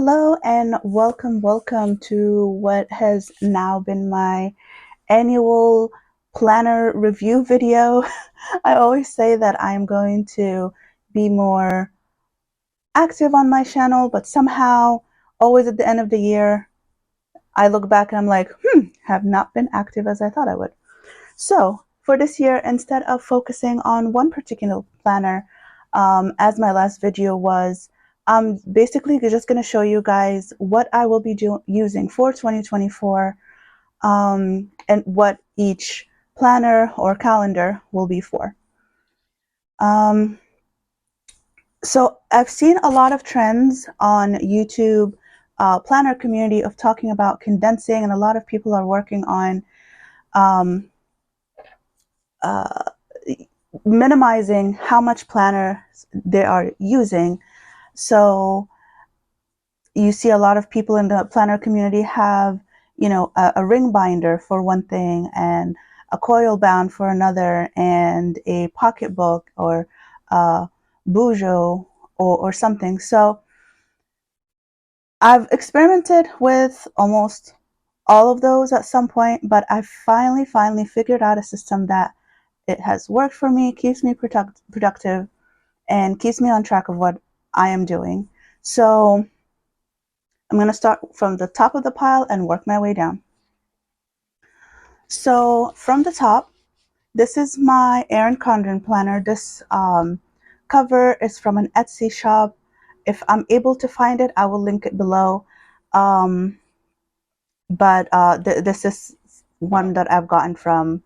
Hello and welcome to what has now been my annual planner review video. I always say that I'm going to be more active on my channel, but somehow, always at the end of the year, I look back and I'm like, have not been active as I thought I would. So for this year, instead of focusing on one particular planner, as my last video was, I'm basically just going to show you guys what I will be using for 2024, and what each planner or calendar will be for. Um, so I've seen a lot of trends on YouTube planner community of talking about condensing, and a lot of people are working on um, uh, minimizing how much planner they are using. So you see a lot of people in the planner community have, a ring binder for one thing, and a coil bound for another, and a pocketbook or a bujo or something. So I've experimented with almost all of those at some point, but I finally figured out a system that it has worked for me, keeps me productive, and keeps me on track of what I am doing. So I'm going to start from the top of the pile and work my way down. So from the top, this is my Erin Condren planner. This cover is from an Etsy shop. If I'm able to find it, I will link it below. But this is one that I've gotten from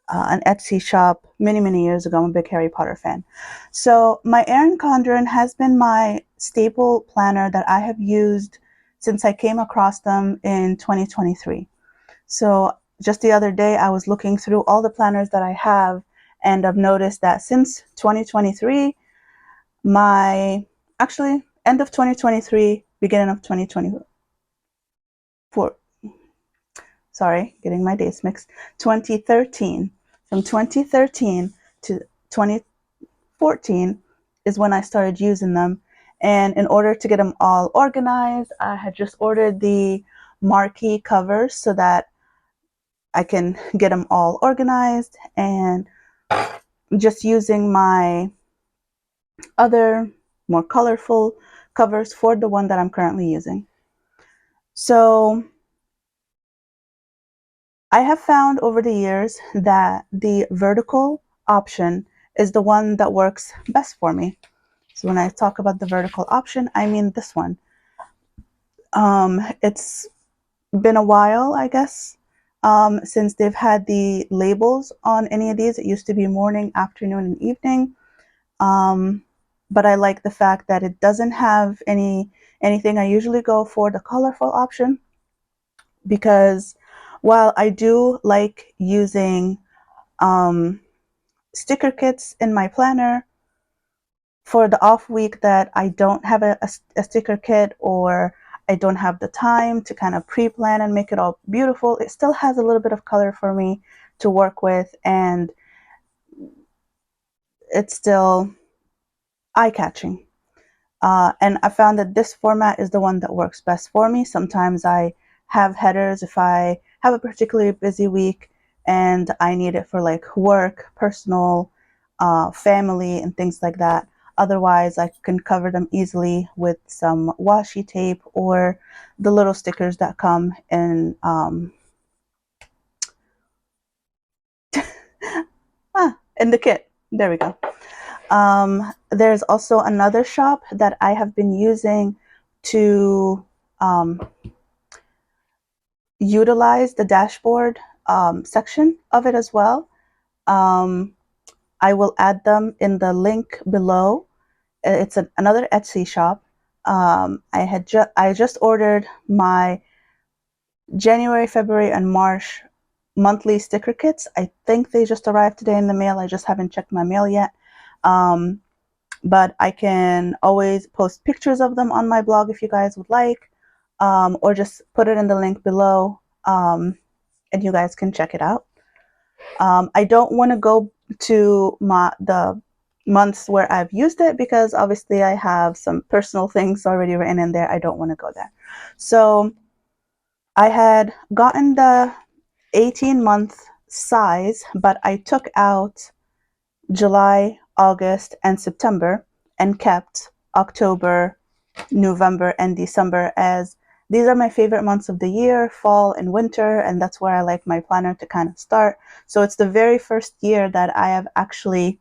an Etsy shop many years ago. I'm a big Harry Potter fan. So my Erin Condren has been my staple planner that I have used since I came across them in 2023. So just the other day, I was looking through all the planners that I have, and I've noticed that since 2023, actually end of 2023, beginning of 2024, sorry, getting my dates mixed, 2013. From 2013 to 2014 is when I started using them. And in order to get them all organized, I had just ordered the marquee covers so that I can get them all organized, and just using my other more colorful covers for the one that I'm currently using. So I have found over the years that the vertical option is the one that works best for me. So when I talk about the vertical option, I mean this one. It's been a while, I guess, since they've had the labels on any of these. It used to be morning, afternoon, and evening. But I like the fact that it doesn't have anything. I usually go for the colorful option, because while I do like using sticker kits in my planner, for the off week that I don't have a sticker kit, or I don't have the time to kind of pre-plan and make it all beautiful, it still has a little bit of color for me to work with, and it's still eye-catching. And I found that this format is the one that works best for me. Sometimes I have headers if I have a particularly busy week and I need it for like work, personal, family, and things like that. Otherwise, I can cover them easily with some washi tape or the little stickers that come in the kit. There we go. There's also another shop that I have been using to utilize the dashboard section of it as well. I will add them in the link below. It's another Etsy shop. I just ordered my January, February, and March monthly sticker kits. I think they just arrived today in the mail. I just haven't checked my mail yet. But I can always post pictures of them on my blog if you guys would like, or just put it in the link below, and you guys can check it out. I don't want to go to the months where I've used it, because obviously I have some personal things already written in there. I don't want to go there. So I had gotten the 18-month size, but I took out July, August, and September and kept October, November, and December, as these are my favorite months of the year, fall and winter, and that's where I like my planner to kind of start. So it's the very first year that I have actually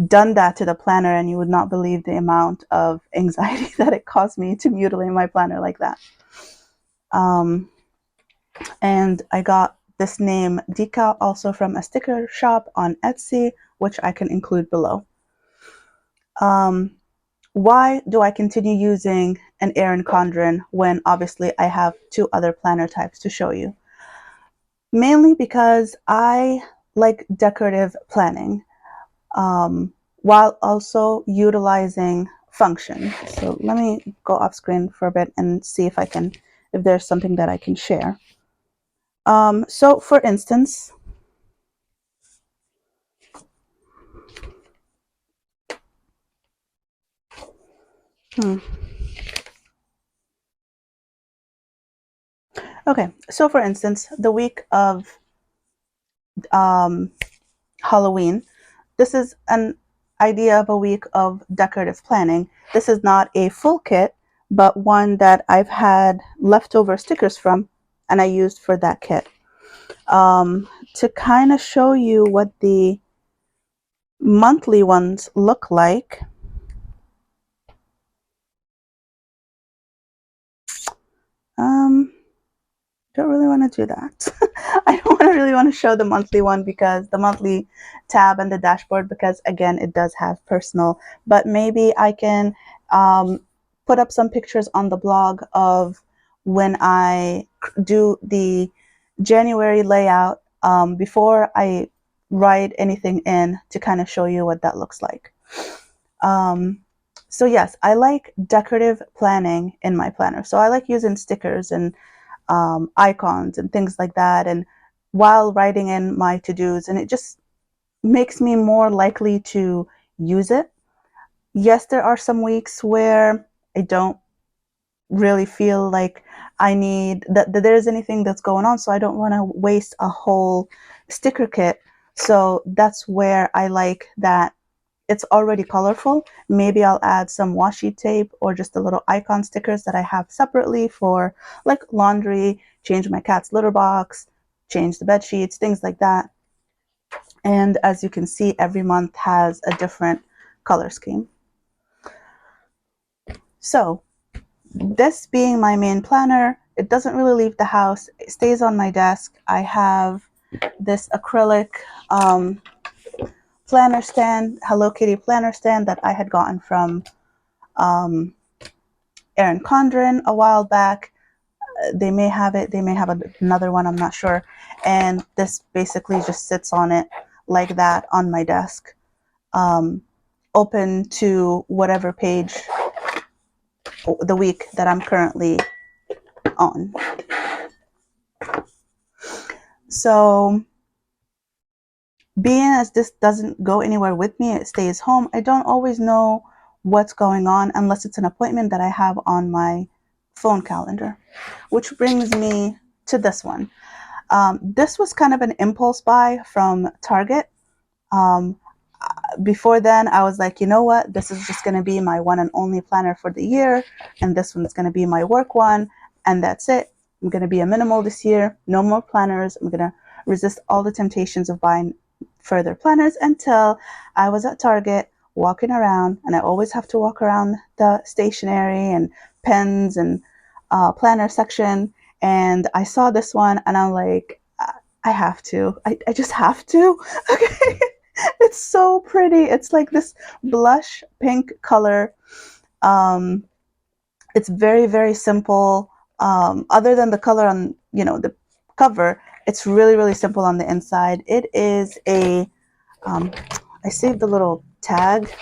done that to the planner, and you would not believe the amount of anxiety that it caused me to mutilate my planner like that. And I got this name decal also from a sticker shop on Etsy, which I can include below. Why do I continue using an Erin Condren when obviously I have two other planner types to show you? Mainly because I like decorative planning, while also utilizing function. So let me go off screen for a bit and see if there's something that I can share. So for instance, okay, so for instance, the week of Halloween, this is an idea of a week of decorative planning. This is not a full kit, but one that I've had leftover stickers from and I used for that kit. To kind of show you what the monthly ones look like. Don't really want to do that. I don't really want to show the monthly one, because the monthly tab and the dashboard, because again, it does have personal, but maybe I can put up some pictures on the blog of when I do the January layout before I write anything in, to kind of show you what that looks like. So yes, I like decorative planning in my planner. So I like using stickers and icons and things like that, and while writing in my to-dos, and it just makes me more likely to use it. Yes, there are some weeks where I don't really feel like I need that there's anything that's going on, so I don't want to waste a whole sticker kit. So that's where I like that it's already colorful. Maybe I'll add some washi tape or just the little icon stickers that I have separately for like laundry, change my cat's litter box, change the bed sheets, things like that. And as you can see, every month has a different color scheme. So this being my main planner, it doesn't really leave the house. It stays on my desk. I have this acrylic planner stand, Hello Kitty planner stand, that I had gotten from Erin Condren a while back. They may have it, they may have another one, I'm not sure. And this basically just sits on it like that on my desk, open to whatever page the week that I'm currently on. So being as this doesn't go anywhere with me, it stays home, I don't always know what's going on unless it's an appointment that I have on my phone calendar. Which brings me to this one. This was kind of an impulse buy from Target. Um, Before then, I was like, you know what? This is just going to be my one and only planner for the year. And this one's going to be my work one. And that's it. I'm going to be a minimal this year. No more planners. I'm going to resist all the temptations of buying further planners, until I was at Target walking around. And I always have to walk around the stationery and pens and planner section. And I saw this one and I'm like, I have to. I just have to. Okay. It's so pretty. It's like this blush pink color. Um, it's very, very simple. Other than the color on, the cover, it's really, really simple on the inside. It is I saved the little tag,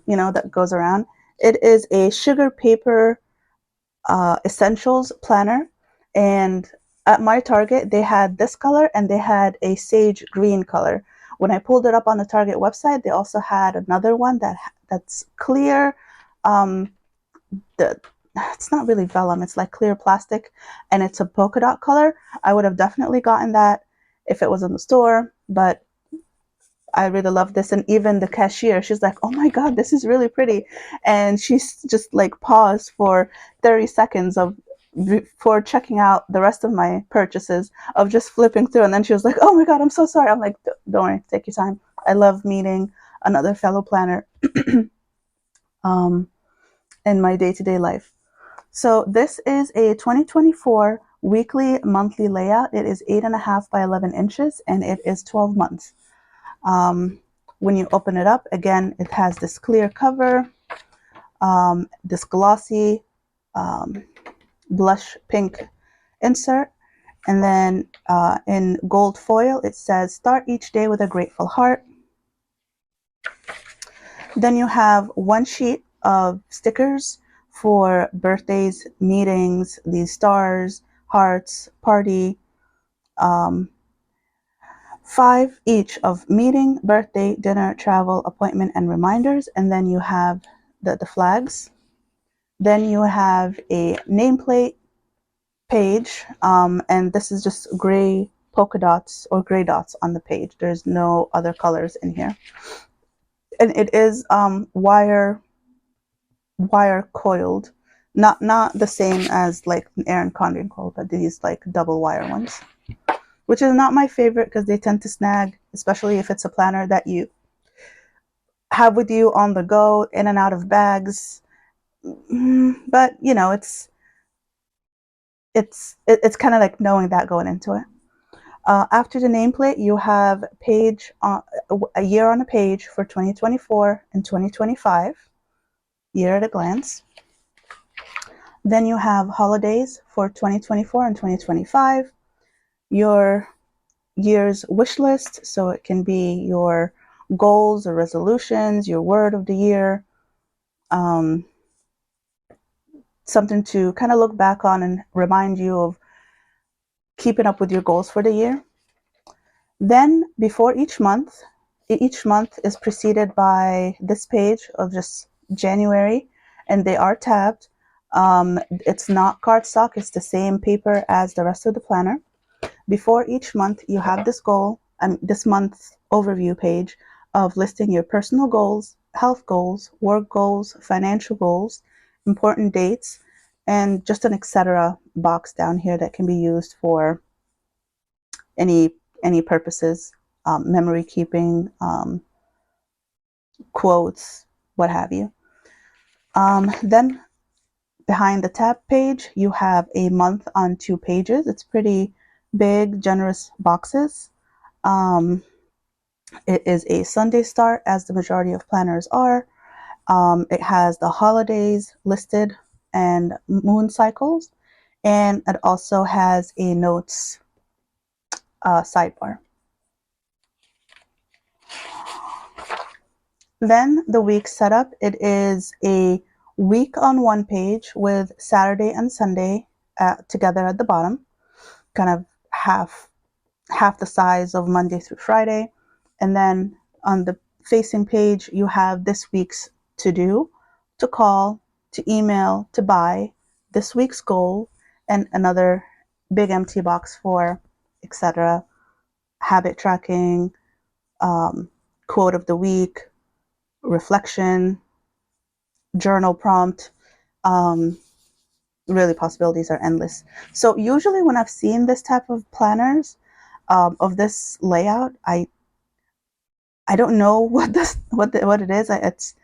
that goes around. It is a sugar paper essentials planner. And at my Target, they had this color and they had a sage green color, When I pulled it up on the Target website, they also had another one that's clear. Um, the it's not really vellum, it's like clear plastic, and it's a polka dot color. I would have definitely gotten that if it was in the store, but I really love this. And even the cashier, she's like, oh my God, this is really pretty. And she's just like paused for 30 seconds of before checking out the rest of my purchases of just flipping through. And then she was like, oh my God, I'm so sorry. I'm like, don't worry, take your time. I love meeting another fellow planner um, in my day-to-day life. So this is a 2024 weekly monthly layout. It is 8.5 by 11 inches and it is 12 months. When you open it up, again, it has this clear cover, this glossy blush pink insert, and then in gold foil, it says, start each day with a grateful heart. Then you have one sheet of stickers for birthdays, meetings, these stars, hearts, party, 5 each of meeting, birthday, dinner, travel, appointment, and reminders. And then you have the flags. Then you have a nameplate page, and this is just gray polka dots or gray dots on the page. There's no other colors in here. And it is wire coiled, not the same as like an Erin Condren coil, but these like double wire ones, which is not my favorite because they tend to snag, especially if it's a planner that you have with you on the go, in and out of bags. But you know, it's kind of like knowing that going into it. After the nameplate, you have page a year on a page for 2024 and 2025, year at a glance. Then you have holidays for 2024 and 2025, your year's wish list, so it can be your goals or resolutions, your word of the year, something to kind of look back on and remind you of keeping up with your goals for the year. Then before each month is preceded by this page of just January, and they are tabbed. It's not cardstock, it's the same paper as the rest of the planner. Before each month, you have this month's overview page of listing your personal goals, health goals, work goals, financial goals, important dates, and just an etc. box down here that can be used for any purposes, memory keeping, quotes, what have you. Then behind the tab page, you have a month on 2 pages. It's pretty big, generous boxes. It is a Sunday start, as the majority of planners are. It has the holidays listed and moon cycles, and it also has a notes sidebar. Then the week setup, it is a week on one page with Saturday and Sunday together at the bottom, kind of half the size of Monday through Friday. And then on the facing page, you have this week's to do, to call, to email, to buy, this week's goal, and another big empty box for etc. Habit tracking, quote of the week, reflection, journal prompt. Really, possibilities are endless. So usually when I've seen this type of planners of this layout, I don't know what it is. It's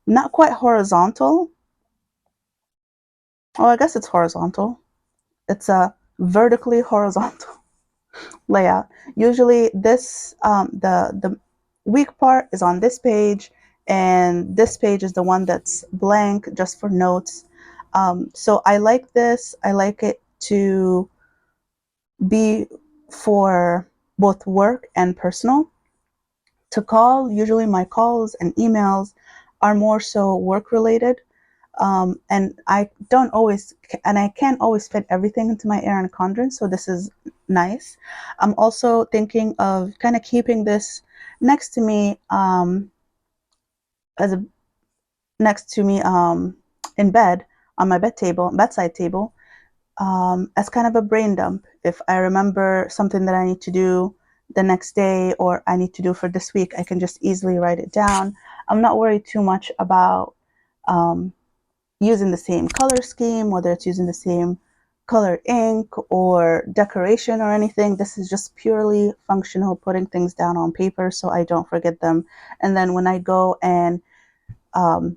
not quite horizontal. Oh, I guess it's horizontal. It's a vertically horizontal layout. Usually this the weak part is on this page, and this page is the one that's blank just for notes. So I like this. I like it to be for both work and personal. To call, usually my calls and emails are more so work related. And I can't always fit everything into my Erin Condren, so this is nice. I'm also thinking of kind of keeping this next to me, as a next to me in bed on my bedside table, as kind of a brain dump. If I remember something that I need to do the next day or I need to do for this week, I can just easily write it down. I'm not worried too much about um, using the same color scheme, whether it's using the same color ink or decoration or anything. This is just purely functional, putting things down on paper so I don't forget them. And then when I go and um,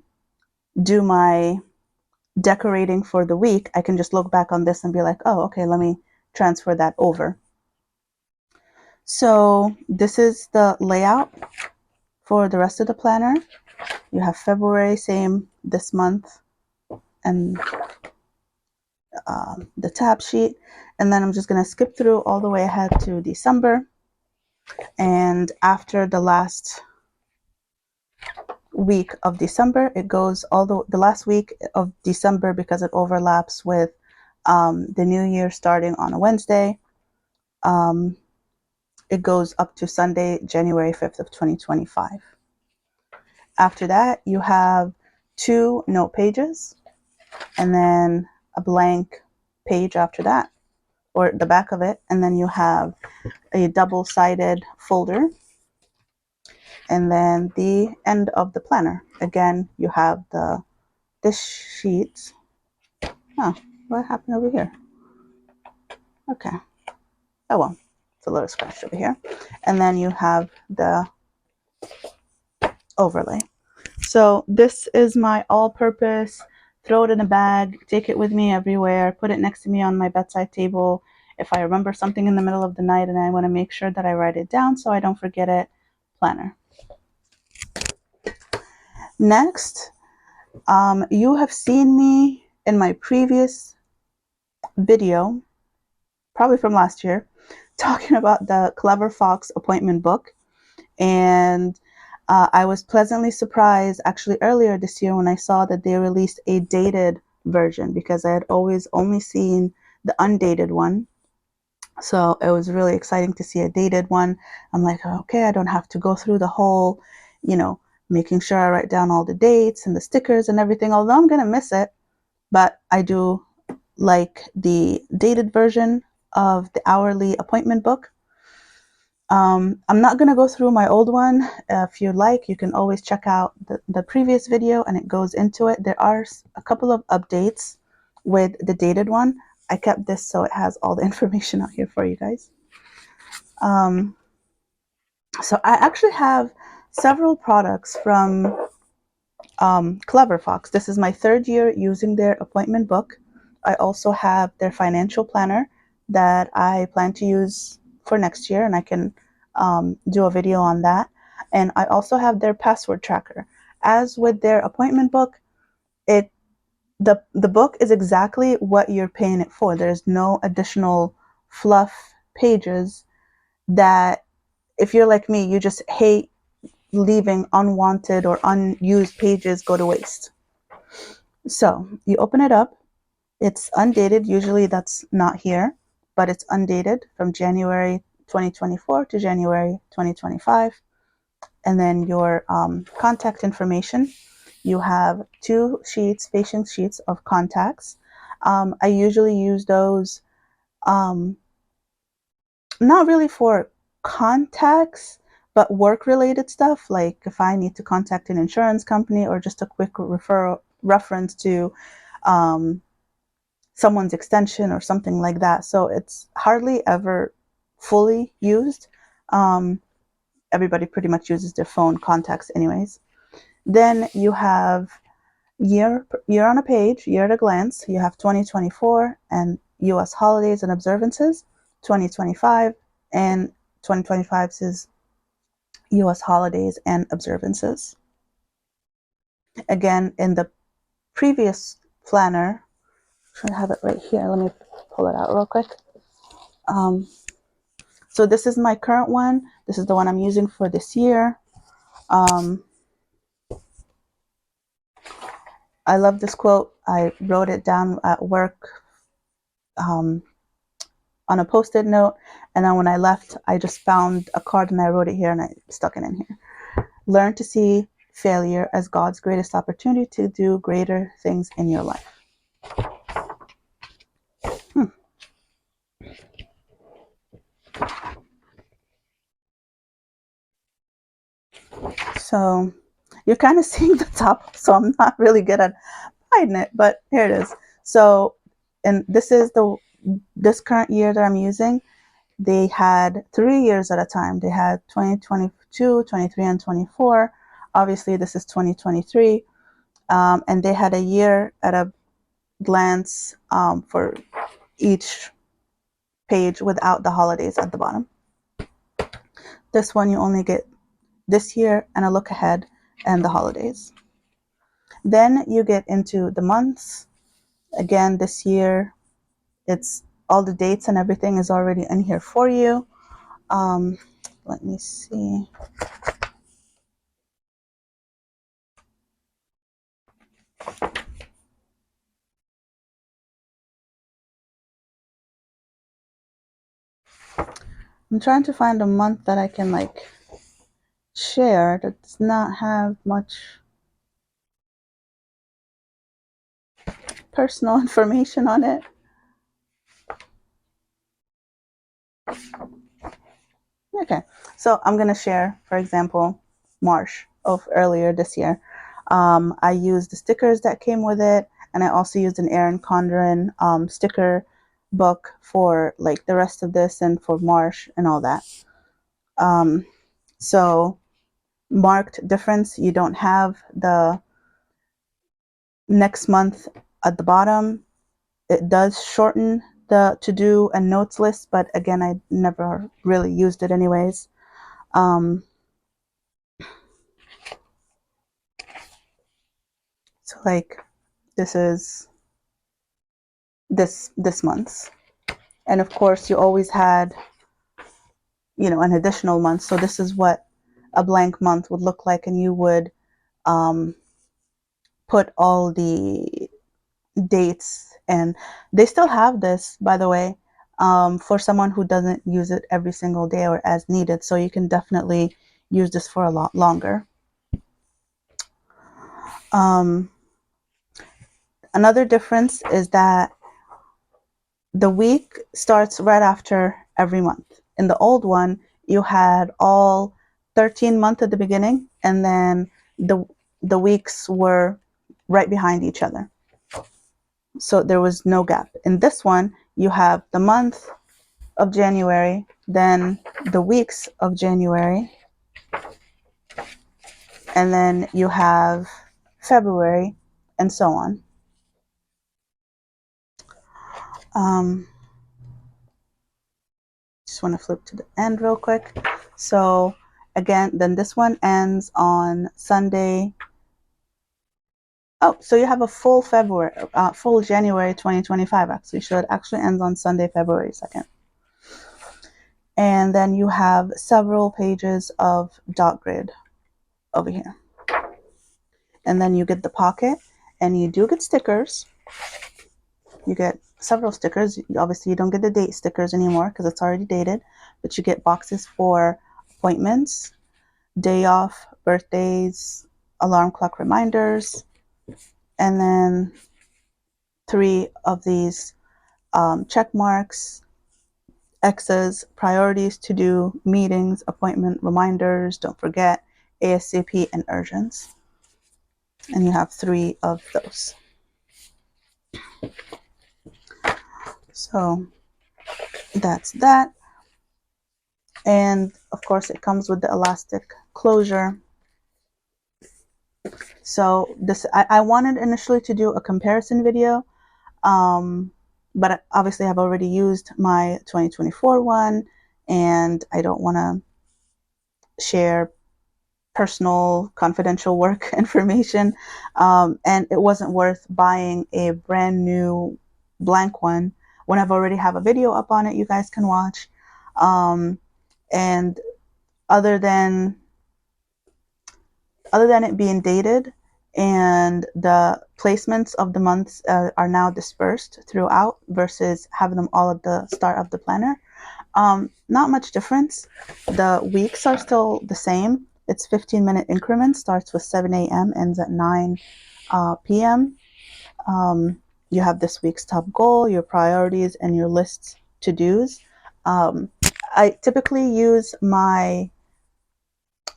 do my decorating for the week, I can just look back on this and be like, oh, okay, let me transfer that over. So this is the layout for the rest of the planner. You have February, same this month, and the tab sheet. And then I'm just going to skip through all the way ahead to December. And after the last week of December, it goes all the last week of December because it overlaps with the new year starting on a Wednesday. It goes up to Sunday, January 5th of 2025. After that, you have 2 note pages and then a blank page after that, or the back of it. And then you have a double-sided folder, and then the end of the planner. Again, you have this sheet. Oh, what happened over here? Okay. Oh well, it's a little scratch over here. And then you have the overlay. So this is my all-purpose, throw it in a bag, take it with me everywhere, put it next to me on my bedside table. If I remember something in the middle of the night and I want to make sure that I write it down so I don't forget it, planner. Next, you have seen me in my previous video, probably from last year, talking about the Clever Fox appointment book. And I was pleasantly surprised actually earlier this year when I saw that they released a dated version, because I had always only seen the undated one. So it was really exciting to see a dated one. I'm like, okay, I don't have to go through the whole, you know, making sure I write down all the dates and the stickers and everything, although I'm going to miss it. But I do like the dated version of the hourly appointment book. I'm not going to go through my old one. If you like, you can always check out the previous video and it goes into it. There are a couple of updates with the dated one. I kept this so it has all the information out here for you guys. So I actually have several products from Clever Fox. This is my 3rd year using their appointment book. I also have their financial planner that I plan to use for next year, and I can do a video on that. And I also have their password tracker. As with their appointment book, the book is exactly what you're paying it for. There's no additional fluff pages that, if you're like me, you just hate leaving unwanted or unused pages go to waste. So you open it up. It's undated. Usually that's not here, but it's undated from January 2024 to January 2025. And then your contact information. You have 2 sheets, facing sheets of contacts. I usually use those not really for contacts, but work related stuff. Like if I need to contact an insurance company or just a quick reference to someone's extension or something like that. So it's hardly ever fully used. Everybody pretty much uses their phone contacts anyways. Then you have year on a page, year at a glance. You have 2024 and US holidays and observances, 2025, and 2025 is US holidays and observances. Again, in the previous planner, I have it right here. Let me pull it out real quick. So this is my current one. This is the one I'm using for this year. I love this quote. I wrote it down at work on on a post-it note, and then when I left, I just found a card and I wrote it here and I stuck it in here. Learn to see failure as God's greatest opportunity to do greater things in your life. So you're kind of seeing the top, so I'm not really good at hiding it, but here it is. So, and this is this current year that I'm using. They had 3 years at a time. They had 2022, 23, and 24. Obviously, this is 2023. And they had a year at a glance for each page without the holidays at the bottom. This one, you only get this year and a look ahead and the holidays. Then you get into the months. Again, this year, it's all the dates and everything is already in here for you. Let me see. I'm trying to find a month that I can like share that does not have much personal information on it. Okay, so I'm gonna share, for example, March of earlier this year. I used the stickers that came with it, and I also used an Erin Condren sticker book for like the rest of this and for March and all that. So marked difference, you don't have the next month at the bottom. It does shorten the to-do and notes list, but again, I never really used it anyways. So like this is this month's, and of course you always had, you know, an additional month. So this is what a blank month would look like, and you would put all the dates, and they still have this, by the way, for someone who doesn't use it every single day or as needed. So you can definitely use this for a lot longer. Another difference is that the week starts right after every month. In the old one, you had all 13 months at the beginning, and then the weeks were right behind each other. So there was no gap. In this one, you have the month of January, then the weeks of January, and then you have February, and so on. Just want to flip to the end real quick. So again, then this one ends on Sunday. Oh, so you have a full full January 2025 actually. So it actually ends on Sunday, February 2nd. And then you have several pages of dot grid over here. And then you get the pocket, and you do get stickers. You get several stickers. Obviously, you don't get the date stickers anymore because it's already dated, but you get boxes for appointments, day off, birthdays, alarm clock reminders, and then 3 of these check marks, X's, priorities to do, meetings, appointment reminders, don't forget, ASAP, and urgents. And you have 3 of those. So that's that. And of course, it comes with the elastic closure. So this, I wanted initially to do a comparison video, but obviously I've already used my 2024 one, and I don't want to share personal confidential work information, and it wasn't worth buying a brand new blank one when I've already have a video up on it you guys can watch. And other than it being dated, and the placements of the months are now dispersed throughout versus having them all at the start of the planner. Not much difference. The weeks are still the same. It's 15-minute increments, starts with 7 a.m., ends at 9 p.m. You have this week's top goal, your priorities, and your lists to-dos. I typically use my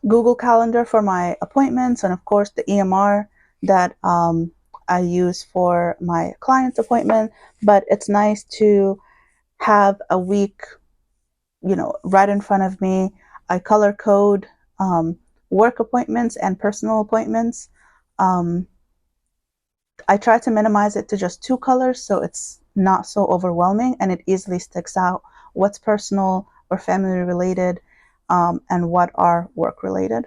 Google Calendar for my appointments, and of course the EMR that I use for my client's appointment. But it's nice to have a week, right in front of me. I color code work appointments and personal appointments. Um, I try to minimize it to just two colors so it's not so overwhelming and it easily sticks out what's personal or family related, and what are work related.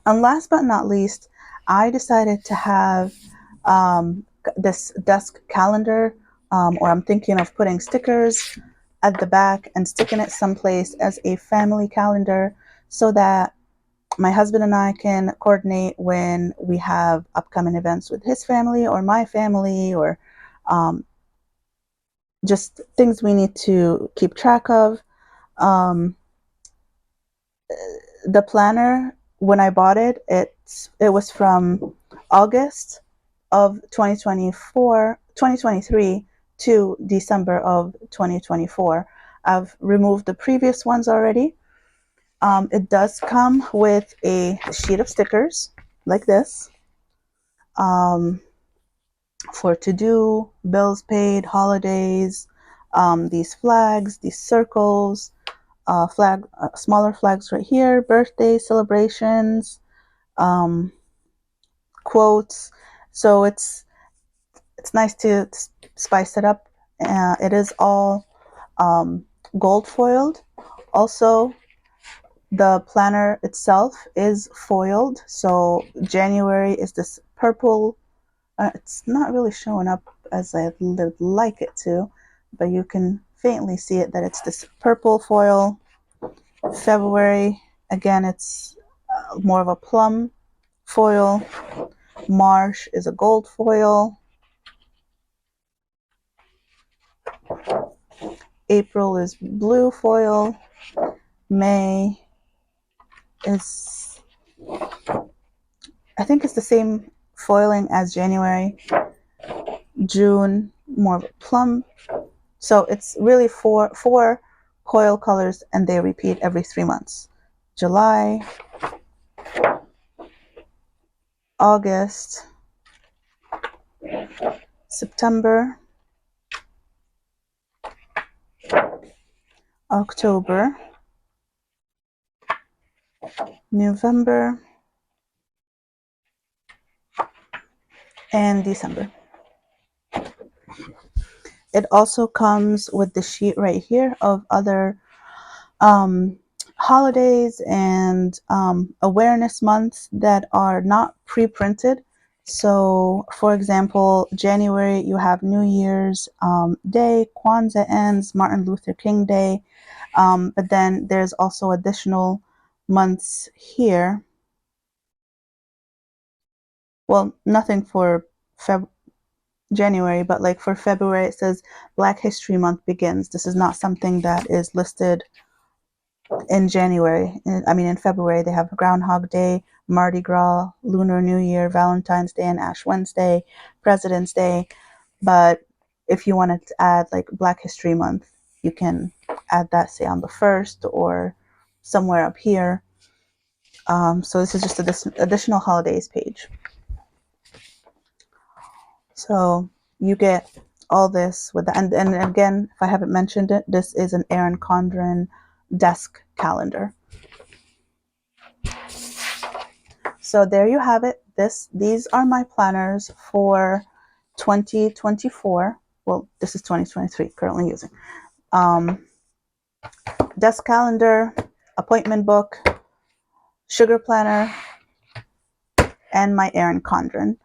And last but not least, I decided to have this desk calendar, or I'm thinking of putting stickers at the back and sticking it someplace as a family calendar so that my husband and I can coordinate when we have upcoming events with his family or my family, or um, just things we need to keep track of. Um, the planner, when I bought it, it was from August of 2023 to December of 2024. I've removed the previous ones already. It does come with a sheet of stickers like this, um, for to do, bills paid, holidays, these flags, these circles, smaller flags right here, birthday celebrations, um, quotes. So it's nice to spice it up. It is all gold foiled. Also, the planner itself is foiled. So January is this purple. It's not really showing up as I would like it to, but you can faintly see it that it's this purple foil. February, again, it's more of a plum foil. March is a gold foil. April is blue foil. May is, I think it's the same foiling as January. June, more of a plum. So it's really four coil colors, and they repeat every 3 months. July, August, September, October, November, and December. It also comes with the sheet right here of other um, holidays and awareness months that are not pre-printed. So, for example, January, you have New Year's Day, Kwanzaa ends, Martin Luther King Day, but then there's also additional months here. Well, nothing for January, but like for February, it says Black History Month begins. This is not something that is listed in January. In February, they have Groundhog Day, Mardi Gras, Lunar New Year, Valentine's Day, and Ash Wednesday, President's Day. But if you wanted to add like Black History Month, you can add that, say, on the 1st or somewhere up here. So this is just this additional holidays page. So you get all this with that. And again, if I haven't mentioned it, this is an Erin Condren desk calendar. So there you have it. These are my planners for 2024. Well, this is 2023 currently using. Desk calendar, appointment book, sugar planner, and my Erin Condren.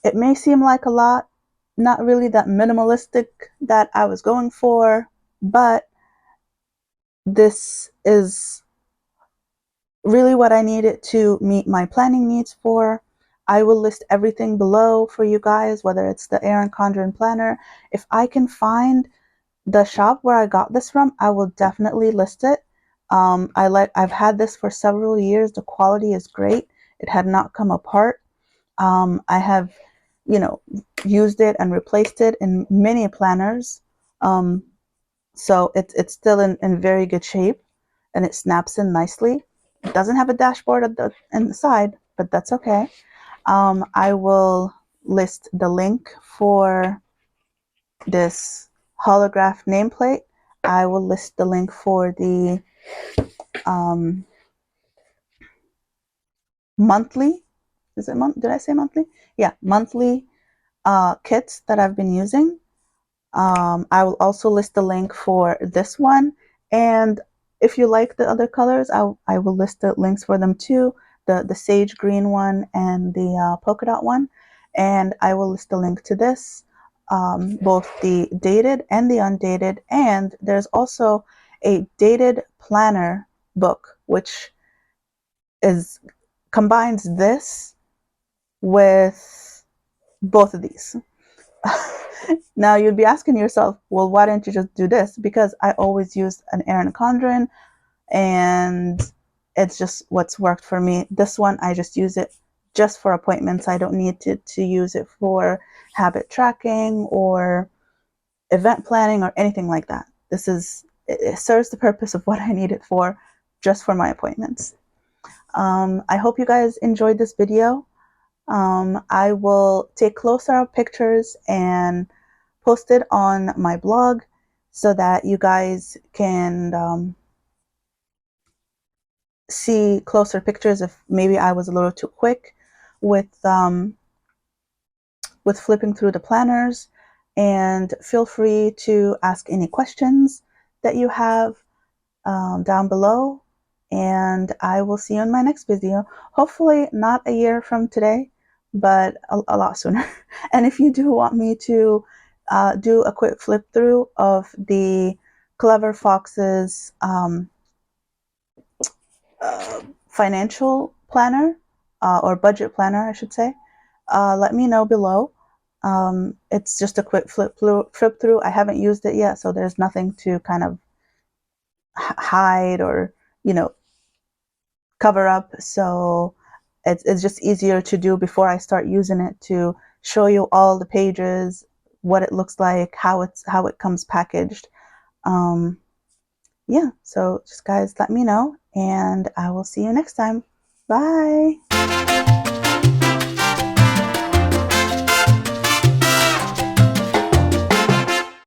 It may seem like a lot, not really that minimalistic that I was going for, but this is really what I need it to meet my planning needs for. I will list everything below for you guys, whether it's the Erin Condren planner. If I can find the shop where I got this from, I will definitely list it. I've had this for several years. The quality is great. It had not come apart. I have, you know, used it and replaced it in many planners. So it's still in very good shape, and it snaps in nicely. It doesn't have a dashboard at the inside, but that's okay. I will list the link for this holograph nameplate. I will list the link for the um, monthly. Is it month? Did I say monthly? Yeah, monthly kits that I've been using. I will also list the link for this one. And if you like the other colors, I will list the links for them too. The sage green one and the polka dot one. And I will list the link to this, both the dated and the undated. And there's also a dated planner book, which is combines this with both of these. Now you'd be asking yourself, well, why didn't you just do this? Because I always use an Erin Condren, and it's just what's worked for me. This one, I just use it just for appointments. I don't need to use it for habit tracking or event planning or anything like that. It serves the purpose of what I need it for, just for my appointments. I hope you guys enjoyed this video. I will take closer pictures and post it on my blog so that you guys can see closer pictures if maybe I was a little too quick with flipping through the planners. And feel free to ask any questions that you have down below. And I will see you in my next video. Hopefully not a year from today, but a lot sooner. And if you do want me to do a quick flip through of the Clever Fox's financial planner or budget planner, I should say, let me know below. It's just a quick flip through. I haven't used it yet, so there's nothing to kind of hide or, you know, cover up. So it's just easier to do before I start using it, to show you all the pages, what it looks like, how it comes packaged. Yeah, so just guys let me know, and I will see you next time. Bye.